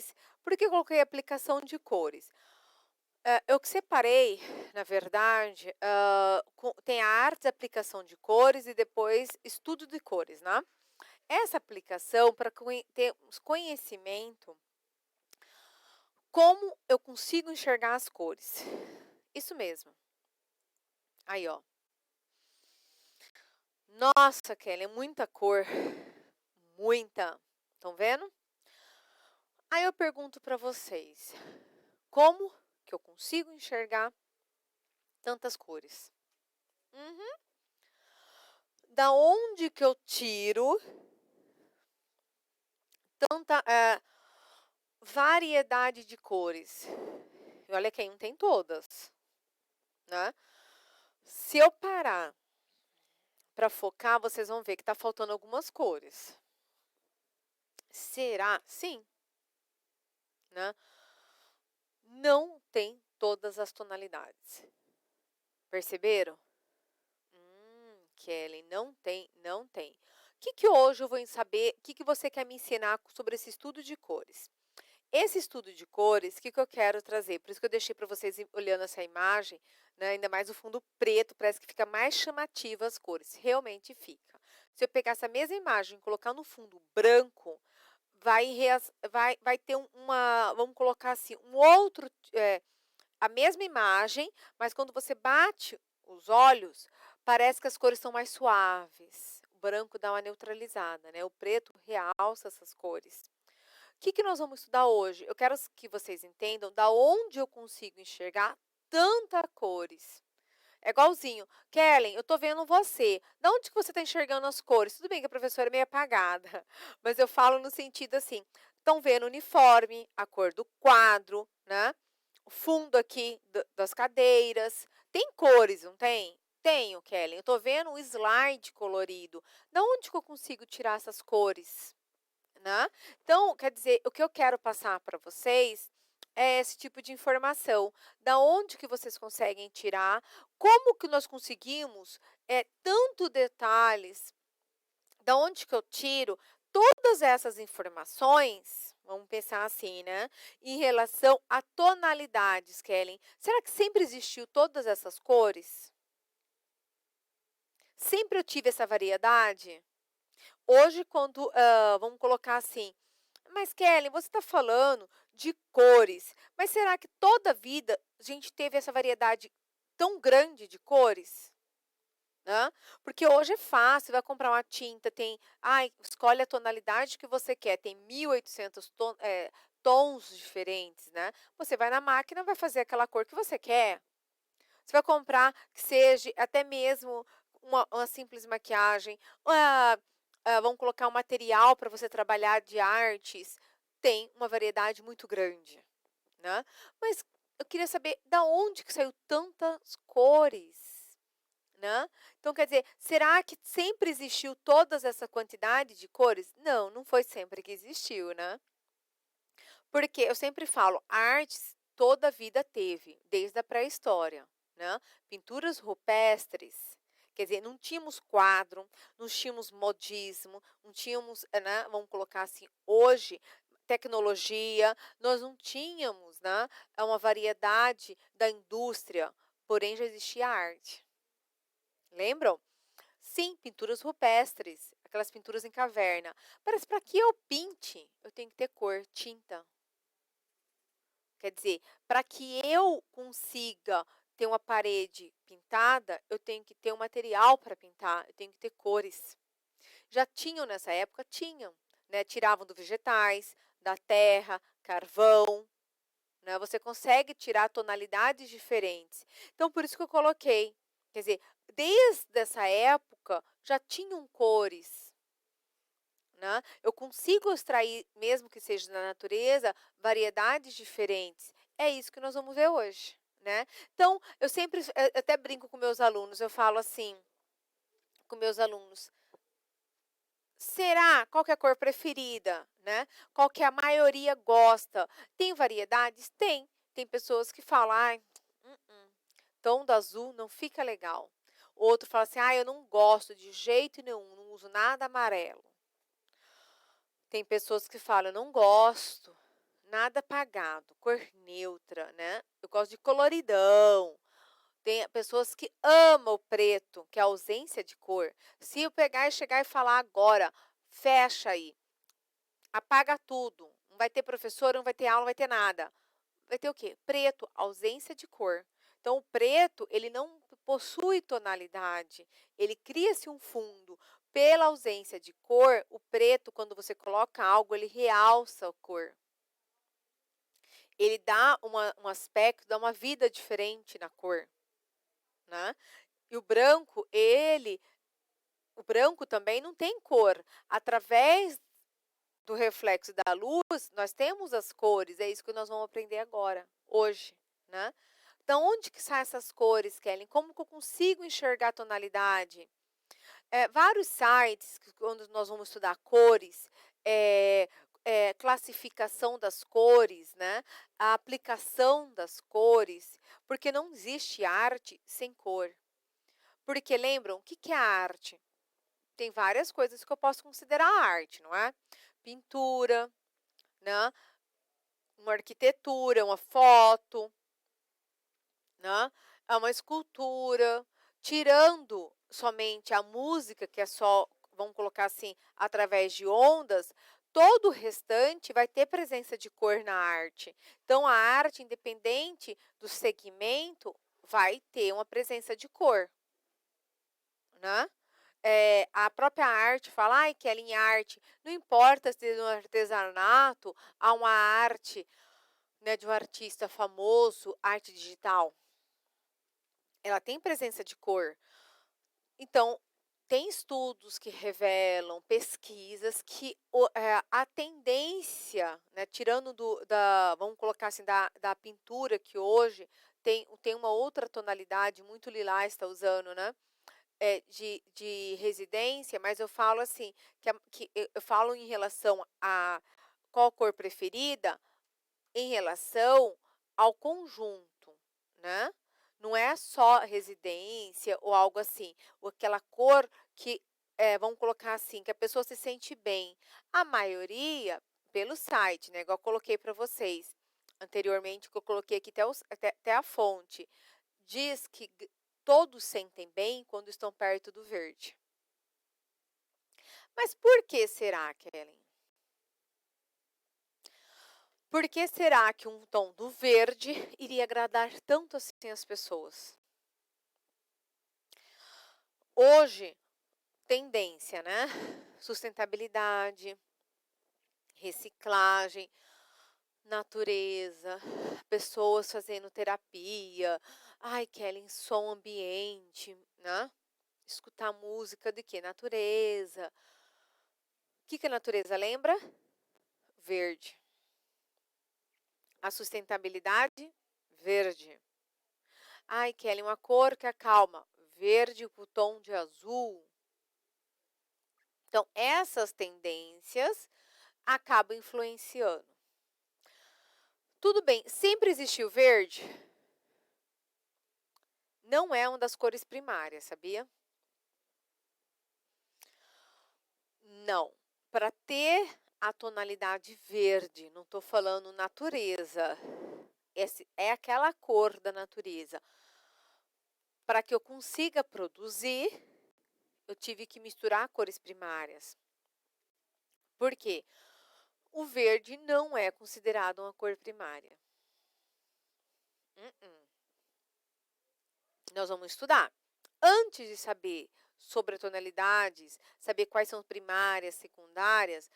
cores. Por que eu coloquei aplicação de cores? Eu que separei, na verdade, tem a arte de aplicação de cores e depois estudo de cores, né. Essa aplicação para ter os conhecimento como eu consigo enxergar as cores. Isso mesmo. Aí, ó. Nossa, Kelly, é muita cor. Muita. Estão vendo? Aí eu pergunto para vocês, como que eu consigo enxergar tantas cores? Uhum. Da onde que eu tiro tanta, variedade de cores? E olha que aí não tem todas, né. Se eu parar para focar, vocês vão ver que tá faltando algumas cores. Será? Sim, né. Não tem todas as tonalidades. Perceberam? Kelly, não tem, não tem. O que que hoje eu vou saber, o que que você quer me ensinar sobre esse estudo de cores? Esse estudo de cores, o que que eu quero trazer? Por isso que eu deixei para vocês olhando essa imagem, né, ainda mais o fundo preto, parece que fica mais chamativa as cores, realmente fica. Se eu pegar essa mesma imagem e colocar no fundo branco, vai ter vamos colocar assim, um outro, a mesma imagem, mas quando você bate os olhos, parece que as cores são mais suaves. O branco dá uma neutralizada, né? O preto realça essas cores. O que que nós vamos estudar hoje? Eu quero que vocês entendam da onde eu consigo enxergar tanta cores. É igualzinho. Kellen, eu tô vendo você. Da onde que você está enxergando as cores? Tudo bem que a professora é meio apagada, mas eu falo no sentido assim, estão vendo o uniforme, a cor do quadro, né? O fundo aqui das cadeiras. Tem cores, não tem? Tenho, Kellen. Eu tô vendo um slide colorido. Da onde que eu consigo tirar essas cores? Né? Então, quer dizer, o que eu quero passar para vocês é esse tipo de informação. Da onde que vocês conseguem tirar? Como que nós conseguimos tanto detalhes? Da onde que eu tiro todas essas informações? Vamos pensar assim, né? Em relação a tonalidades, Kellen. Será que sempre existiu todas essas cores? Sempre eu tive essa variedade? Hoje, quando, vamos colocar assim, mas Kelly, você está falando de cores, mas será que toda a vida a gente teve essa variedade tão grande de cores? Né? Porque hoje é fácil, vai comprar uma tinta, ai, escolhe a tonalidade que você quer, tem 1.800 tons diferentes, né? Você vai na máquina, vai fazer aquela cor que você quer. Você vai comprar que seja até mesmo uma simples maquiagem, vamos colocar um material para você trabalhar de artes, tem uma variedade muito grande, né. Mas eu queria saber da onde que saiu tantas cores, né. Então quer dizer, será que sempre existiu todas essa quantidade de cores? Não, não foi sempre que existiu, né. Porque eu sempre falo, a artes toda a vida teve, desde a pré-história, né. Pinturas rupestres, quer dizer, não tínhamos quadro, não tínhamos modismo, não tínhamos, né, vamos colocar assim, hoje, tecnologia, nós não tínhamos, né, uma variedade da indústria, porém já existia arte. Lembram? Sim, pinturas rupestres, aquelas pinturas em caverna. Mas para que eu pinte, eu tenho que ter cor, tinta. Quer dizer, para que eu consiga ter uma parede pintada, eu tenho que ter um material para pintar, eu tenho que ter cores. Já tinham nessa época? Tinham, né? Tiravam do vegetais, da terra, carvão, né? Você consegue tirar tonalidades diferentes. Então, por isso que eu coloquei. Quer dizer, desde essa época já tinham cores, né? Eu consigo extrair, mesmo que seja na natureza, variedades diferentes. É isso que nós vamos ver hoje, né? Então, eu sempre até brinco com meus alunos, eu falo assim, com meus alunos, será? Qual que é a cor preferida, né? Qual que a maioria gosta? Tem variedades? Tem. Tem pessoas que falam, ai, tom do azul não fica legal. Outro fala assim, eu não gosto de jeito nenhum, não uso nada amarelo. Tem pessoas que falam, eu não gosto, nada apagado, cor neutra, né? Eu gosto de coloridão. Tem pessoas que amam o preto, que é a ausência de cor. Se eu pegar e chegar e falar agora, fecha aí, apaga tudo. Não vai ter professor, não vai ter aula, não vai ter nada. Vai ter o quê? Preto, ausência de cor. Então, o preto, ele não possui tonalidade, ele cria-se um fundo. Pela ausência de cor, o preto, quando você coloca algo, ele realça a cor. Ele dá um aspecto, dá uma vida diferente na cor, né? E o branco também não tem cor. Através do reflexo da luz, nós temos as cores, é isso que nós vamos aprender agora, hoje, né? Então, onde que saem essas cores, Kelly? Como que eu consigo enxergar a tonalidade? Vários sites, quando nós vamos estudar cores, é, classificação das cores, né? A aplicação das cores, porque não existe arte sem cor. Porque lembram, o que que é a arte? Tem várias coisas que eu posso considerar arte, não é? Pintura, né? Uma arquitetura, uma foto, né? É uma escultura, tirando somente a música, que é só, vamos colocar assim, através de ondas, todo o restante vai ter presença de cor na arte. Então, a arte, independente do segmento, vai ter uma presença de cor, né? A própria arte fala, ai, Kelly, em arte, não importa se no artesanato há uma arte, né, de um artista famoso, arte digital. Ela tem presença de cor. Então, tem estudos que revelam, pesquisas, que a tendência, né, tirando vamos colocar assim, da pintura, que hoje tem uma outra tonalidade, muito lilás está usando, né? De residência, mas eu falo assim, que eu falo em relação a qual cor preferida, em relação ao conjunto, né? Não é só residência ou algo assim, ou aquela cor que, vamos colocar assim, que a pessoa se sente bem. A maioria, pelo site, né? Igual eu coloquei para vocês anteriormente, que eu coloquei aqui até a fonte, diz que todos sentem bem quando estão perto do verde. Mas por que será, Kellen? Por que será que um tom do verde iria agradar tanto assim as pessoas? Hoje, tendência, né? Sustentabilidade, reciclagem, natureza, pessoas fazendo terapia. Ai, Kellen, som ambiente, né? Escutar música de quê? Natureza. O que que a natureza lembra? Verde. A sustentabilidade, verde. Ai, Kelly, uma cor que acalma, verde com tom de azul. Então, essas tendências acabam influenciando. Tudo bem, sempre existiu verde? Não é uma das cores primárias, sabia? Não. Para ter a tonalidade verde, não estou falando natureza, é aquela cor da natureza. Para que eu consiga produzir, eu tive que misturar cores primárias. Por quê? O verde não é considerado uma cor primária. Nós vamos estudar. Antes de saber sobre tonalidades, saber quais são primárias, secundárias,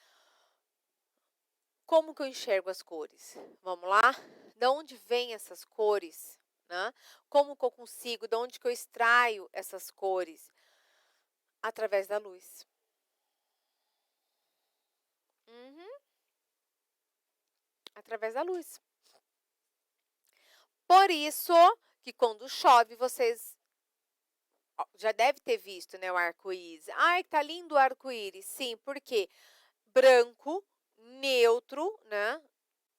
como que eu enxergo as cores? Vamos lá? De onde vêm essas cores? Né? Como que eu consigo? De onde que eu extraio essas cores? Através da luz. Através da luz. Por isso que quando chove, vocês já deve ter visto, né, o arco-íris. Ai, tá lindo o arco-íris. Sim, porque branco, neutro, né,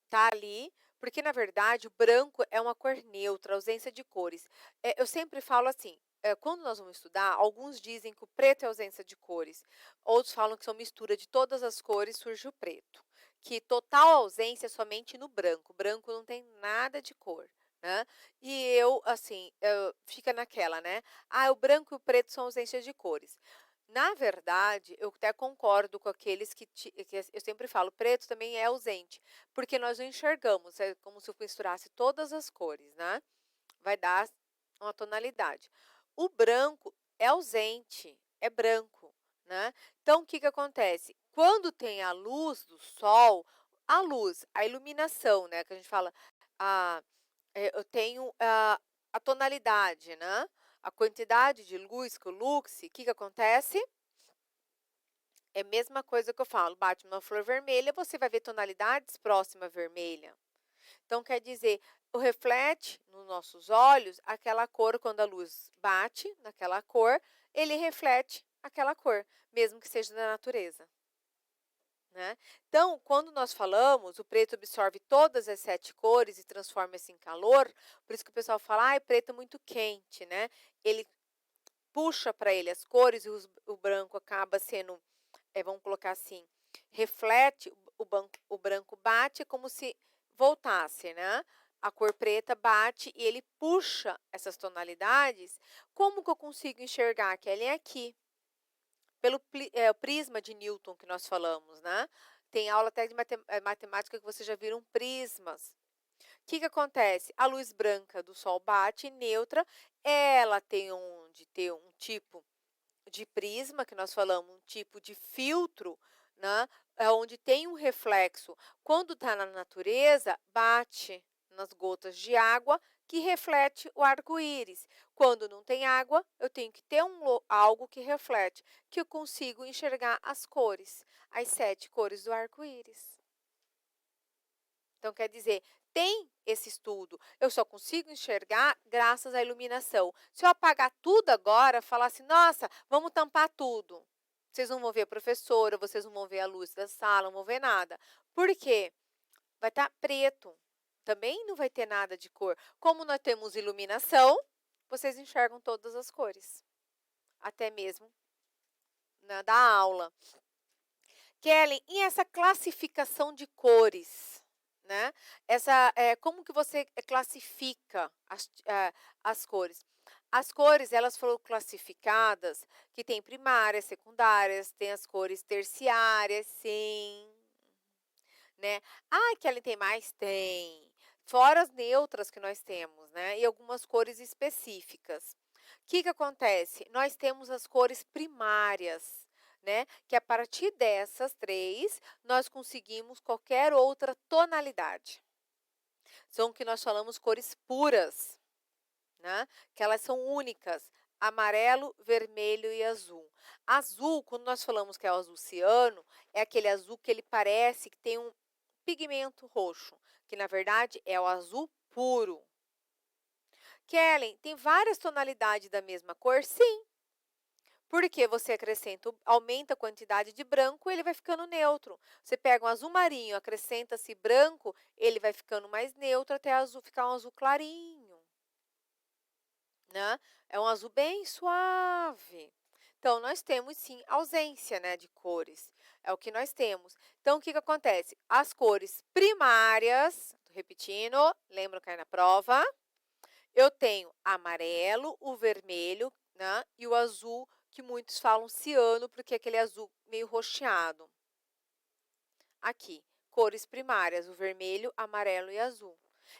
tá ali. Porque, na verdade, o branco é uma cor neutra, ausência de cores. Eu sempre falo assim, quando nós vamos estudar, alguns dizem que o preto é ausência de cores. Outros falam que são mistura de todas as cores, surge o preto. que total ausência somente no branco. O branco não tem nada de cor, né. E eu, assim, fica naquela, né, "Ah, o branco e o preto são ausência de cores". Na verdade, eu até concordo com aqueles que eu sempre falo: "Preto também é ausente", porque nós não enxergamos, é como se eu misturasse todas as cores, né, vai dar uma tonalidade. O branco é ausente, é branco, né. Então o que que acontece? Quando tem a luz do sol, a luz, a iluminação, né, que a gente fala, ah, eu tenho a tonalidade, né, a quantidade de luz que o lux, o que que acontece? É a mesma coisa que eu falo, bate numa flor vermelha, você vai ver tonalidades próxima à vermelha. Então, quer dizer, o reflete nos nossos olhos aquela cor, quando a luz bate naquela cor, ele reflete aquela cor, mesmo que seja da natureza, né. Então, quando nós falamos, o preto absorve todas as 7 cores e transforma-se em calor, por isso que o pessoal fala: "Ai, preto é muito quente", né. Ele puxa para ele as cores e o branco acaba sendo, vamos colocar assim, reflete, o branco bate como se voltasse, né. A cor preta bate e ele puxa essas tonalidades. Como que eu consigo enxergar que ela é aqui? Pelo o prisma de Newton que nós falamos, né. Tem aula até de matemática que vocês já viram prismas. O que que acontece? A luz branca do sol bate neutra, ela tem onde ter um tipo de prisma, que nós falamos, um tipo de filtro, né, onde tem um reflexo. Quando está na natureza, bate nas gotas de água que reflete o arco-íris. Quando não tem água, eu tenho que ter algo que reflete, que eu consigo enxergar as cores, as 7 cores do arco-íris. Então, quer dizer, tem esse estudo, eu só consigo enxergar graças à iluminação. Se eu apagar tudo agora, falar assim: "Nossa, vamos tampar tudo", vocês não vão ver a professora, vocês não vão ver a luz da sala, não vão ver nada. Por quê? Vai estar preto, também não vai ter nada de cor. Como nós temos iluminação, vocês enxergam todas as cores, até mesmo na da aula. Kellen, e essa classificação de cores, né? Como que você classifica as cores? As cores, elas foram classificadas, que tem primárias, secundárias, tem as cores terciárias, sim, né? Ah, Kellen, tem mais? Tem. Fora as neutras que nós temos, né? E algumas cores específicas. O que que acontece? Nós temos as cores primárias, né, que a partir dessas 3, nós conseguimos qualquer outra tonalidade. São o que nós chamamos cores puras, né, que elas são únicas, amarelo, vermelho e azul. Azul, quando nós falamos que é o azul ciano, é aquele azul que ele parece que tem um pigmento roxo, que na verdade é o azul puro. Kellen, tem várias tonalidades da mesma cor? Sim. Porque você acrescenta, aumenta a quantidade de branco, ele vai ficando neutro. Você pega um azul marinho, acrescenta-se branco, ele vai ficando mais neutro até azul ficar um azul clarinho, né? É um azul bem suave. Então, nós temos sim ausência, né, de cores. É o que nós temos. Então, o que que acontece? As cores primárias, tô repetindo, lembra que cai na prova? Eu tenho amarelo, o vermelho, né, e o azul, que muitos falam ciano, porque é aquele azul meio roxeado. Aqui, cores primárias, o vermelho, amarelo e azul.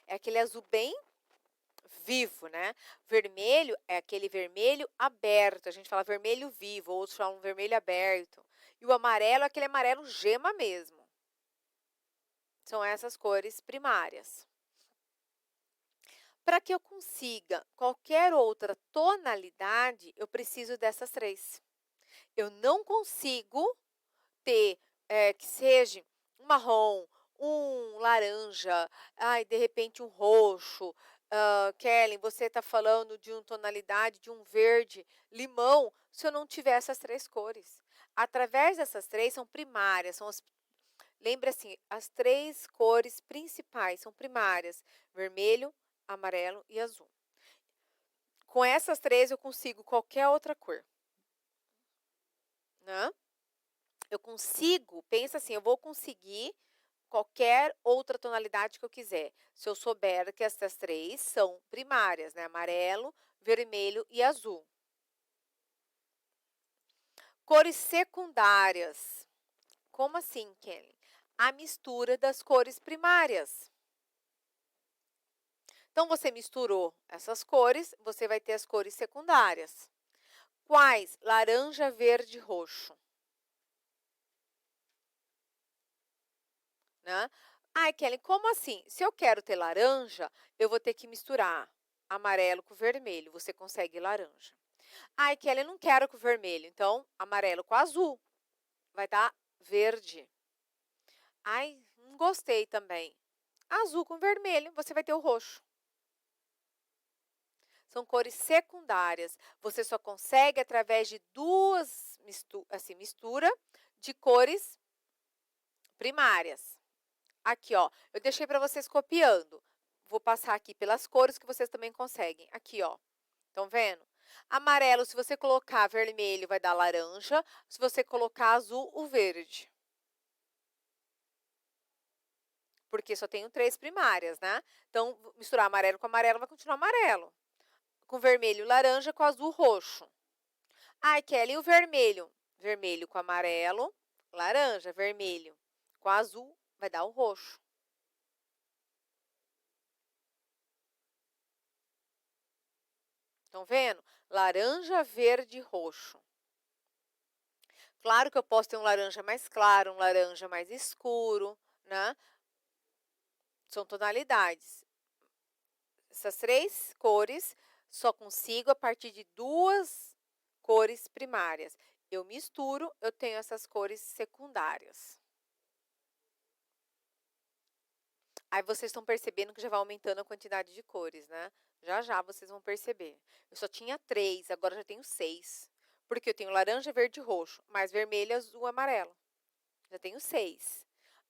É aquele azul bem vivo, né? Vermelho é aquele vermelho aberto, a gente fala vermelho vivo, outros falam vermelho aberto. E o amarelo é aquele amarelo gema mesmo. São essas cores primárias. Para que eu consiga qualquer outra tonalidade, eu preciso dessas 3. Eu não consigo ter, que seja um marrom, um laranja, ai, de repente um roxo. Kellen, você está falando de uma tonalidade de um verde limão, se eu não tiver essas 3 cores. Através dessas 3 são primárias, lembre assim, as 3 cores principais são primárias: vermelho, amarelo e azul. Com essas 3 eu consigo qualquer outra cor, né. Eu consigo, pensa assim, eu vou conseguir qualquer outra tonalidade que eu quiser, se eu souber que essas 3 são primárias, né, amarelo, vermelho e azul. Cores secundárias. Como assim, Kelly? A mistura das cores primárias. Então, você misturou essas cores, você vai ter as cores secundárias. Quais? Laranja, verde, roxo. Né? Ai, Kelly, como assim? Se eu quero ter laranja, eu vou ter que misturar amarelo com vermelho. Você consegue laranja. Ai, Kelly, eu não quero com vermelho. Então, amarelo com azul. Vai dar verde. Ai, não gostei também. Azul com vermelho, você vai ter o roxo. São cores secundárias. Você só consegue através de duas mistura de cores primárias. Aqui, ó, eu deixei para vocês copiando. Vou passar aqui pelas cores que vocês também conseguem. Aqui, ó. Estão vendo? Amarelo, se você colocar vermelho, vai dar laranja. Se você colocar azul, o verde. Porque só tenho 3 primárias, né? Então, misturar amarelo com amarelo vai continuar amarelo. Com vermelho, laranja, com azul, roxo. Ai, Kelly, e o vermelho? Vermelho com amarelo, laranja, vermelho com azul, vai dar o roxo. Estão vendo? Laranja, verde, roxo. Claro que eu posso ter um laranja mais claro, um laranja mais escuro, né? São tonalidades. Essas 3 cores só consigo a partir de 2 cores primárias. Eu misturo, eu tenho essas cores secundárias. Aí vocês estão percebendo que já vai aumentando a quantidade de cores, né? Já já vocês vão perceber. Eu só tinha 3, agora já tenho 6. Porque eu tenho laranja, verde e roxo, mais vermelho, azul, amarelo. Já tenho 6.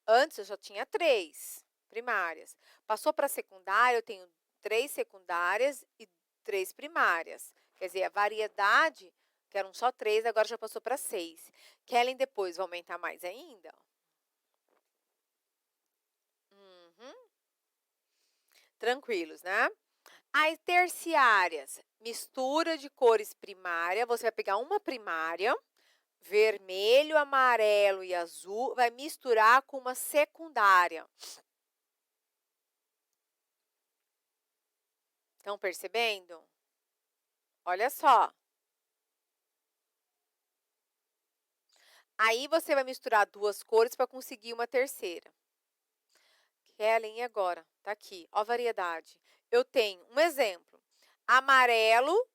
Antes eu só tinha 3 primárias. Passou para secundária, eu tenho 3 secundárias e 3 primárias. Quer dizer, a variedade, que eram só 3, agora já passou para 6. Kellen depois vai aumentar mais ainda? Uhum. Tranquilos, né? As terciárias, mistura de cores primária, você vai pegar uma primária, vermelho, amarelo e azul, vai misturar com uma secundária. Estão percebendo? Olha só. Aí você vai misturar 2 cores para conseguir uma terceira. Kellen, e agora? Tá aqui, ó a variedade. Eu tenho um exemplo. Amarelo,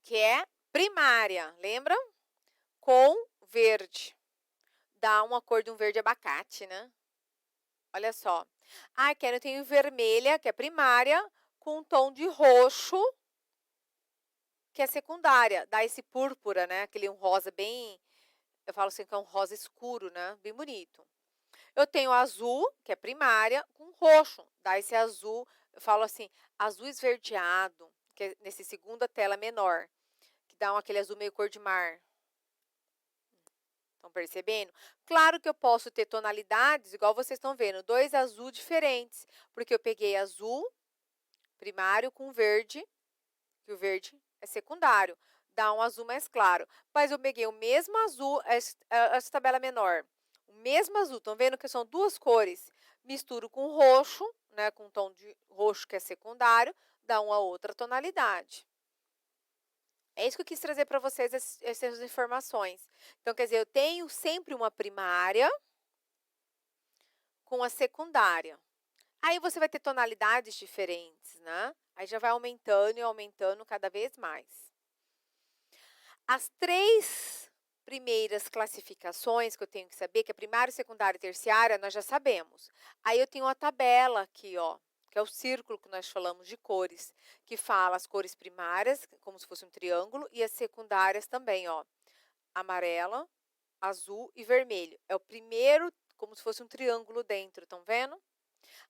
que é primária, lembra? Com verde. Dá uma cor de um verde abacate, né? Olha só. Ah, Kellen, eu tenho vermelha, que é primária, com um tom de roxo, que é secundária. Dá esse púrpura, né? Aquele um rosa bem... Eu falo assim que é um rosa escuro, né? Bem bonito. Eu tenho azul, que é primária, com roxo. Dá esse azul, eu falo assim, azul esverdeado, que é nesse segunda tela menor, que dá aquele azul meio cor de mar. Estão percebendo? Claro que eu posso ter tonalidades, igual vocês estão vendo, 2 azul diferentes, porque eu peguei azul primário com verde, que o verde é secundário, dá um azul mais claro. Mas eu peguei o mesmo azul, essa tabela menor, o mesmo azul, estão vendo que são 2 cores, misturo com roxo, né, com um tom de roxo que é secundário, dá uma outra tonalidade. É isso que eu quis trazer para vocês, essas informações. Então, quer dizer, eu tenho sempre uma primária com a secundária. Aí você vai ter tonalidades diferentes, né? Aí já vai aumentando e aumentando cada vez mais. As 3 primeiras classificações que eu tenho que saber, que é primária, secundária e terciária, nós já sabemos. Aí eu tenho a tabela aqui, ó, que é o círculo que nós falamos de cores, que fala as cores primárias, como se fosse um triângulo, e as secundárias também, ó, amarela, azul e vermelho. É o primeiro, como se fosse um triângulo dentro, estão vendo?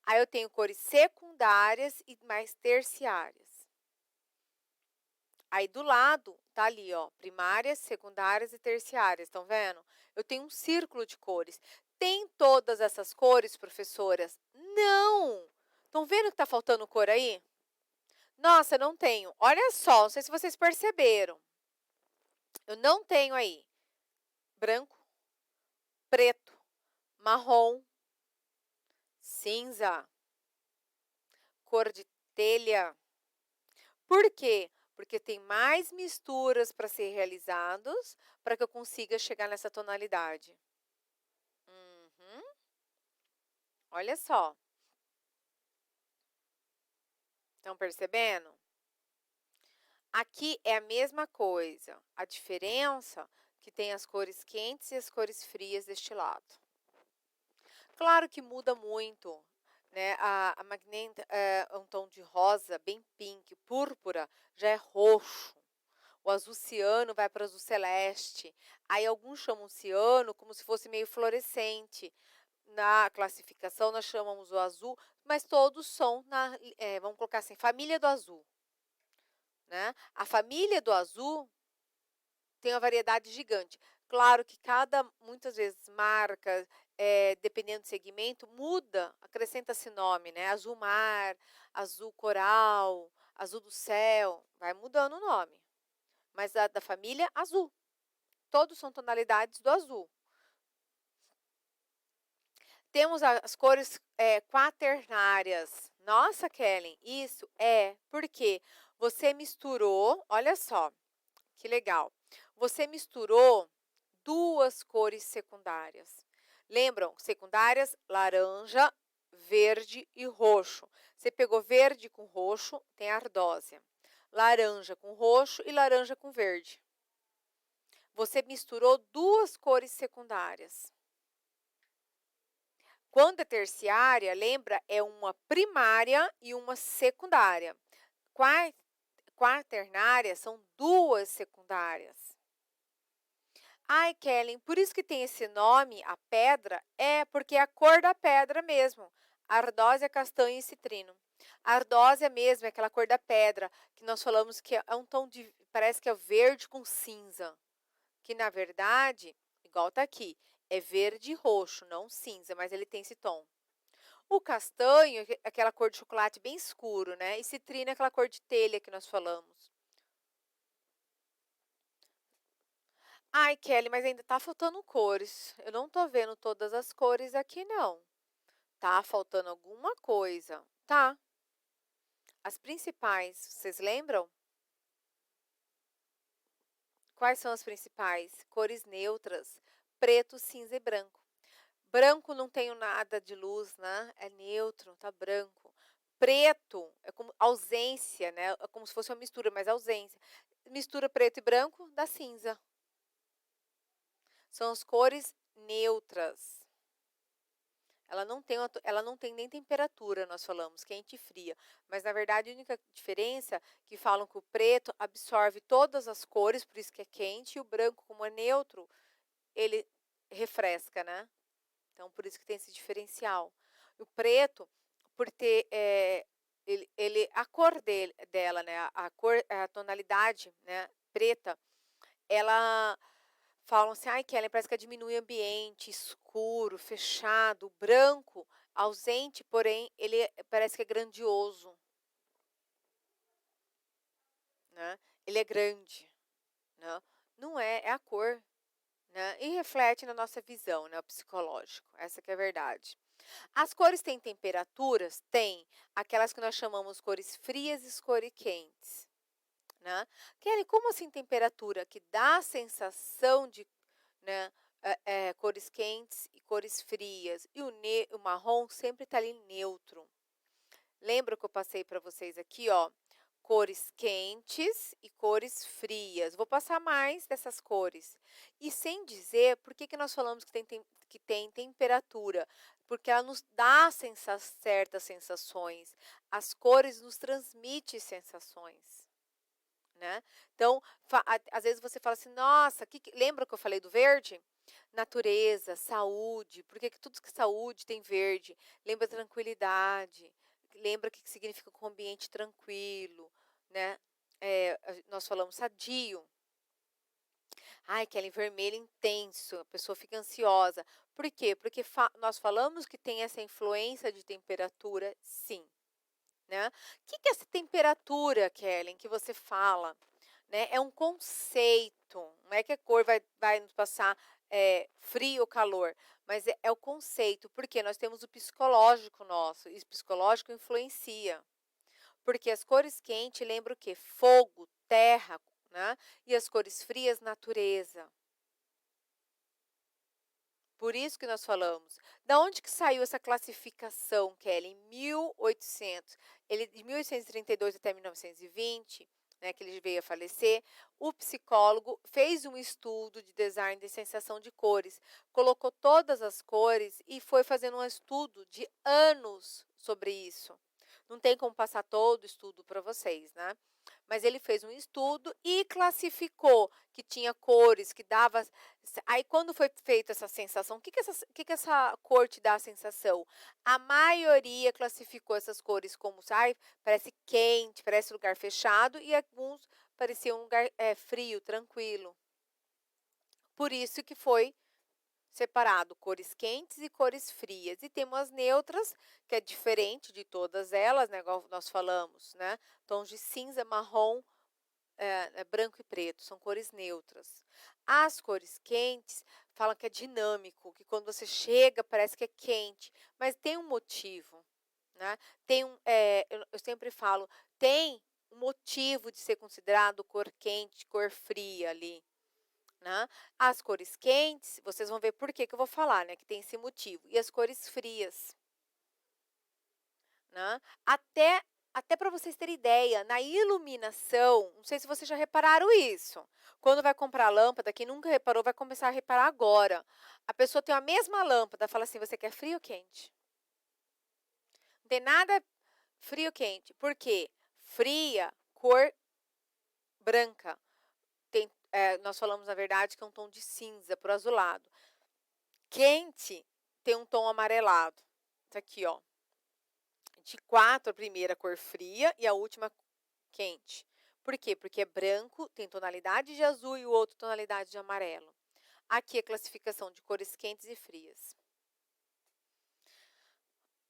Aí eu tenho cores secundárias e mais terciárias. Aí do lado tá ali, ó, primárias, secundárias e terciárias, estão vendo? Eu tenho um círculo de cores. Tem todas essas cores, professoras? Não! Estão vendo que está faltando cor aí? Nossa, não tenho. Olha só, não sei se vocês perceberam. Eu não tenho aí branco, preto, marrom, cinza, cor de telha. Por quê? Porque tem mais misturas para ser realizados para que eu consiga chegar nessa tonalidade. Uhum. Olha só. Estão percebendo? Aqui é a mesma coisa. A diferença é que tem as cores quentes e as cores frias deste lado. Claro que muda muito, né? A Magenta é um tom de rosa, bem pink. Púrpura já é roxo. O azul ciano vai para o azul celeste. Aí alguns chamam ciano como se fosse meio fluorescente. Na classificação, nós chamamos o azul, mas todos são, vamos colocar assim, família do azul. Né? A família do azul tem uma variedade gigante. Claro que muitas vezes, marca, dependendo do segmento, muda, acrescenta-se nome, né? Azul mar, azul coral, azul do céu, vai mudando o nome. Mas a da família, azul. Todos são tonalidades do azul. Temos as cores quaternárias. Nossa, Kellen, isso por quê? Você misturou, olha só, que legal. Você misturou duas cores secundárias. Lembram? Secundárias, laranja, verde e roxo. Você pegou verde com roxo, tem ardósia. Laranja com roxo e laranja com verde. Você misturou duas cores secundárias. Quando é terciária, lembra, é uma primária e uma secundária. Quaternária são duas secundárias. Ai, Kellen, por isso que tem esse nome, a pedra, porque é a cor da pedra mesmo. Ardósia, castanho e citrino. A ardósia mesmo é aquela cor da pedra, que nós falamos que é um tom de, parece que é verde com cinza. Que, na verdade, igual tá aqui, é verde e roxo, não cinza, mas ele tem esse tom. O castanho é aquela cor de chocolate bem escuro, né? E citrino é aquela cor de telha que nós falamos. Ai, Kelly, mas ainda tá faltando cores. Eu não tô vendo todas as cores aqui, não. Tá faltando alguma coisa. Tá. As principais, vocês lembram? Quais são as principais? Cores neutras, preto, cinza e branco. Branco não tenho nada de luz, né? É neutro, tá branco. Preto é como ausência, né? É como se fosse uma mistura, mas ausência. Mistura preto e branco dá cinza. São as cores neutras. Ela não tem nem temperatura, nós falamos, quente e fria. Mas, na verdade, a única diferença é que falam que o preto absorve todas as cores, por isso que é quente, e o branco, como é neutro, ele refresca, né? Então, por isso que tem esse diferencial. O preto, por ter a cor dela, né? A tonalidade, né? Preta, ela falam assim, ai, Kellen, parece que diminui o ambiente, escuro, fechado, branco, ausente, porém, ele parece que é grandioso. Né? Ele é grande. Né? Não é a cor. Né? E reflete na nossa visão, né? O psicológico. Essa que é a verdade. As cores têm temperaturas? Tem. Aquelas que nós chamamos cores frias e cores quentes. Né? Kelly, como assim temperatura? Que dá a sensação de, né, cores quentes e cores frias. E o marrom sempre está ali neutro. Lembra que eu passei para vocês aqui, ó? Cores quentes e cores frias. Vou passar mais dessas cores. E sem dizer por que nós falamos que tem temperatura. Porque ela nos dá certas sensações. As cores nos transmitem sensações. Né? Então, às vezes você fala assim, nossa, lembra que eu falei do verde? Natureza, saúde, porque tudo que é saúde tem verde. Lembra tranquilidade, lembra o que significa um ambiente tranquilo, né? Nós falamos sadio. Ai, Kelly, vermelho intenso, a pessoa fica ansiosa. Por quê? Porque nós falamos que tem essa influência de temperatura, sim, né? O que que é essa temperatura, Kelly, que você fala? Né? É um conceito, não é que a cor vai nos passar frio ou calor, mas é o conceito, porque nós temos o psicológico nosso, e o psicológico influencia. Porque as cores quentes lembram o quê? Fogo, terra, né? E as cores frias, natureza. Por isso que nós falamos. Da onde que saiu essa classificação, Kelly? Em 1800. Ele, de 1832 até 1920, né, que ele veio a falecer, o psicólogo fez um estudo de design de sensação de cores, colocou todas as cores e foi fazendo um estudo de anos sobre isso. Não tem como passar todo o estudo para vocês, né? Mas ele fez um estudo e classificou que tinha cores, que dava. Aí, quando foi feita essa sensação, o que que essa cor te dá a sensação? A maioria classificou essas cores como, ai, parece quente, parece lugar fechado, e alguns pareciam um lugar frio, tranquilo. Por isso que foi separado cores quentes e cores frias. E temos as neutras, que é diferente de todas elas, né, igual nós falamos, né? Tons de cinza, marrom, branco e preto, são cores neutras. As cores quentes falam que é dinâmico, que quando você chega parece que é quente, mas tem um motivo, né? Eu sempre falo, tem um motivo de ser considerado cor quente, cor fria ali. Né? As cores quentes, vocês vão ver por que eu vou falar, né? Que tem esse motivo. E as cores frias, né? Até para vocês terem ideia, na iluminação, não sei se vocês já repararam isso. Quando vai comprar lâmpada, quem nunca reparou vai começar a reparar agora. A pessoa tem a mesma lâmpada, fala assim: você quer frio ou quente? Não tem nada frio ou quente. Por quê? Fria, cor branca. Nós falamos, na verdade, que é um tom de cinza para o azulado. Quente tem um tom amarelado. Tá aqui, ó. De 4, a primeira cor fria e a última quente. Por quê? Porque é branco, tem tonalidade de azul e o outro tonalidade de amarelo. Aqui a classificação de cores quentes e frias.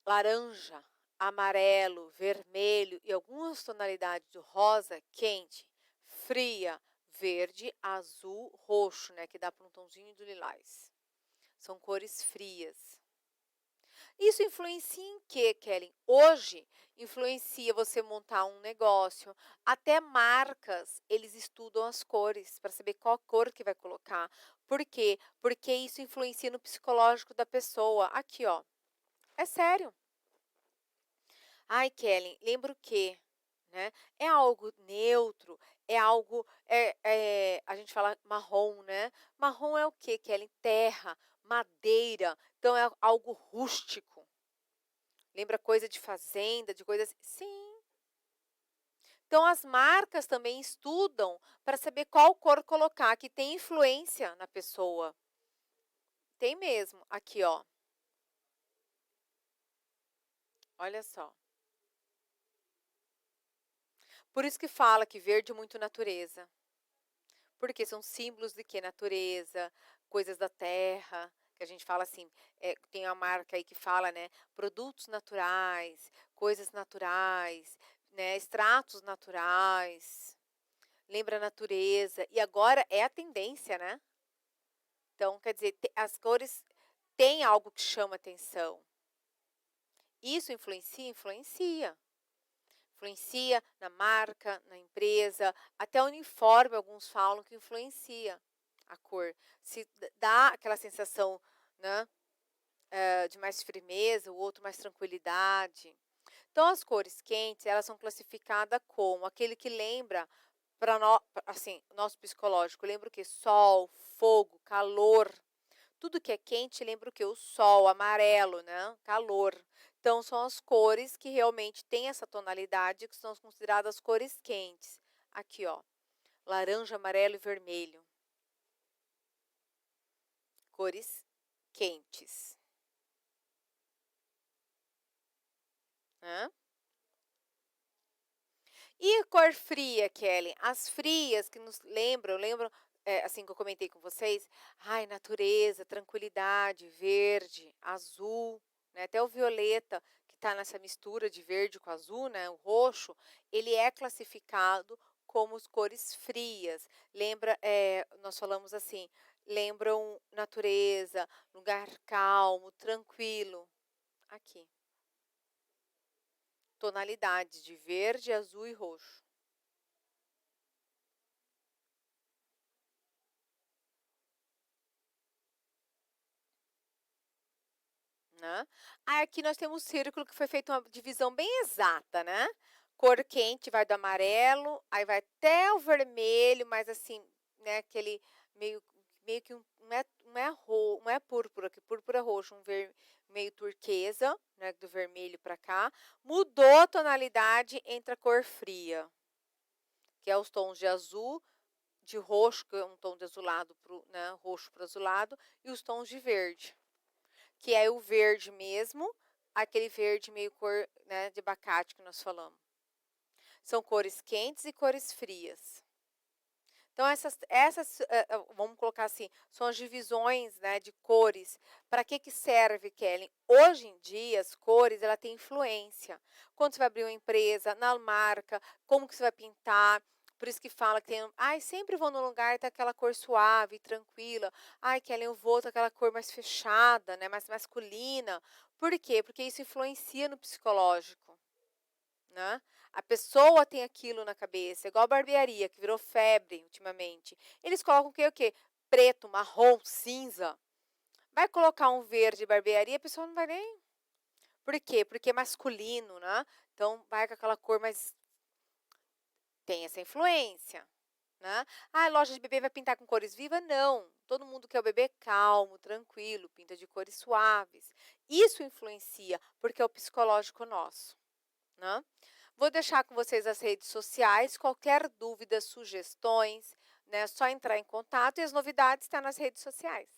Laranja, amarelo, vermelho e algumas tonalidades do rosa, quente. Fria, verde, azul, roxo, né? Que dá para um tomzinho do lilás. São cores frias. Isso influencia em quê, Kelly? Hoje, influencia você montar um negócio. Até marcas, eles estudam as cores para saber qual cor que vai colocar. Por quê? Porque isso influencia no psicológico da pessoa. Aqui, ó. É sério. Ai, Kelly, lembra o quê? Né? É algo neutro, é algo, a gente fala marrom, né? Marrom é o quê, Kelly? Terra, madeira, então é algo rústico. Lembra coisa de fazenda, de coisas. Sim. Então as marcas também estudam para saber qual cor colocar, que tem influência na pessoa. Tem mesmo. Aqui, ó. Olha só. Por isso que fala que verde é muito natureza. Porque são símbolos de que? Natureza, coisas da terra, que a gente fala assim, tem uma marca aí que fala, né? Produtos naturais, coisas naturais, né? Extratos naturais. Lembra a natureza. E agora é a tendência, né? Então, quer dizer, as cores têm algo que chama atenção. Isso influencia? Influencia. Influencia na marca, na empresa, até o uniforme, alguns falam que influencia a cor. Se dá aquela sensação, né, de mais firmeza, o outro mais tranquilidade. Então, as cores quentes, elas são classificadas como aquele que lembra para nós, assim, nosso psicológico, lembra o que? Sol, fogo, calor. Tudo que é quente lembra o que? O sol, amarelo, né? Calor. Então, são as cores que realmente têm essa tonalidade, que são consideradas cores quentes. Aqui, ó. Laranja, amarelo e vermelho. Cores quentes. Né? E cor fria, Kelly? As frias que nos lembram assim que eu comentei com vocês, ai, natureza, tranquilidade, verde, azul, né, até o violeta, que está nessa mistura de verde com azul, né, o roxo, ele é classificado como as cores frias. Lembra, nós falamos assim, lembram natureza, lugar calmo, tranquilo. Aqui, tonalidades de verde, azul e roxo. Né. Aí aqui nós temos um círculo que foi feita uma divisão bem exata, né. Cor quente vai do amarelo, aí vai até o vermelho, mas assim, né, aquele meio meio que não é púrpura, que púrpura é roxo, meio turquesa, né, do vermelho para cá. Mudou a tonalidade entre a cor fria, que é os tons de azul, de roxo, que é um tom de azulado né, roxo para azulado, e os tons de verde, que é o verde mesmo, aquele verde meio cor, né, de abacate que nós falamos. São cores quentes e cores frias. Então vamos colocar assim, são as divisões, né, de cores. Para que serve, Kelly? Hoje em dia, as cores, ela tem influência. Quando você vai abrir uma empresa, na marca, como que você vai pintar. Por isso que fala que tem, ai, sempre vou num lugar tá aquela cor suave, tranquila. Ai, Kelly, eu vou tá aquela cor mais fechada, né, mais masculina. Por quê? Porque isso influencia no psicológico, né? A pessoa tem aquilo na cabeça, igual a barbearia, que virou febre ultimamente. Eles colocam o quê? Preto, marrom, cinza. Vai colocar um verde barbearia, a pessoa não vai nem. Por quê? Porque é masculino, né? Então vai com aquela cor, mas tem essa influência, né? Ah, a loja de bebê vai pintar com cores vivas? Não. Todo mundo quer o bebê calmo, tranquilo, pinta de cores suaves. Isso influencia, porque é o psicológico nosso, né? Vou deixar com vocês as redes sociais, qualquer dúvida, sugestões, né, é só entrar em contato e as novidades estão nas redes sociais.